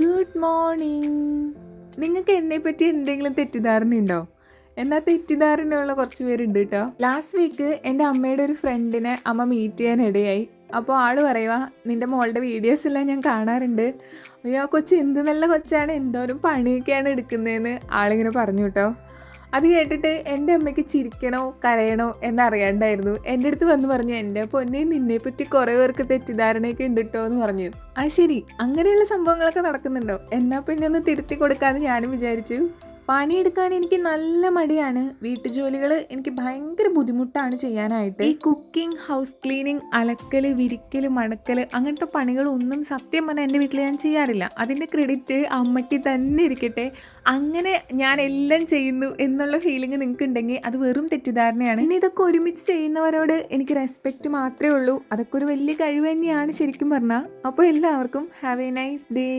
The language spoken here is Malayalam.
Good morning. നിങ്ങൾക്ക് എന്നെപ്പറ്റി എന്തെങ്കിലും തെറ്റിദ്ധാരണയുണ്ടോ? എന്നാൽ തെറ്റിദ്ധാരണയുള്ള കുറച്ച് പേരുണ്ട് കേട്ടോ. ലാസ്റ്റ് വീക്ക് എൻ്റെ അമ്മയുടെ ഒരു ഫ്രണ്ടിനെ അമ്മ മീറ്റ് ചെയ്യാൻ ഇടയായി. അപ്പോൾ ആൾ പറയുക, നിൻ്റെ മോളുടെ വീഡിയോസ് എല്ലാം ഞാൻ കാണാറുണ്ട്. അയ്യോ ആ കൊച്ച് എന്ത് നല്ല കൊച്ചാണ്, എന്തോരം പണിയൊക്കെയാണ് എടുക്കുന്നതെന്ന് ആളിങ്ങനെ പറഞ്ഞു കേട്ടോ. അത് കേട്ടിട്ട് എൻ്റെ അമ്മയ്ക്ക് ചിരിക്കണോ കരയണോ എന്നറിയാണ്ടായിരുന്നു. എൻ്റെ അടുത്ത് വന്ന് പറഞ്ഞു, എൻ്റെ പൊന്നെ നിന്നെപ്പറ്റി കുറേ പേർക്ക് തെറ്റിദ്ധാരണയൊക്കെ ഉണ്ട് കേട്ടോ എന്ന് പറഞ്ഞു. അത് ശരി, അങ്ങനെയുള്ള സംഭവങ്ങളൊക്കെ നടക്കുന്നുണ്ടോ? എന്നാൽ പിന്നെ ഒന്ന് തിരുത്തി കൊടുക്കാമെന്ന് ഞാനും വിചാരിച്ചു. പണിയെടുക്കാൻ എനിക്ക് നല്ല മടിയാണ്. വീട്ടുജോലികൾ എനിക്ക് ഭയങ്കര ബുദ്ധിമുട്ടാണ് ചെയ്യാനായിട്ട്. ഈ കുക്കിംഗ്, ഹൗസ് ക്ലീനിങ്, അലക്കൽ, വിരിക്കൽ, മണക്കൽ അങ്ങനത്തെ പണികളൊന്നും സത്യം പറഞ്ഞാൽ എൻ്റെ വീട്ടിൽ ഞാൻ ചെയ്യാറില്ല. അതിൻ്റെ ക്രെഡിറ്റ് അമ്മയ്ക്ക് തന്നെ ഇരിക്കട്ടെ. അങ്ങനെ ഞാൻ എല്ലാം ചെയ്യുന്നു എന്നുള്ള ഫീലിംഗ് നിങ്ങൾക്ക് ഉണ്ടെങ്കിൽ അത് വെറും തെറ്റിദ്ധാരണയാണ്. ഇനി ഇതൊക്കെ ഒരുമിച്ച് ചെയ്യുന്നവരോട് എനിക്ക് റെസ്പെക്റ്റ് മാത്രമേ ഉള്ളൂ. അതൊക്കെ ഒരു വലിയ കഴിവ് തന്നെയാണ് ശരിക്കും പറഞ്ഞാൽ. അപ്പോൾ എല്ലാവർക്കും ഹാവ് എ നൈസ് ഡേ.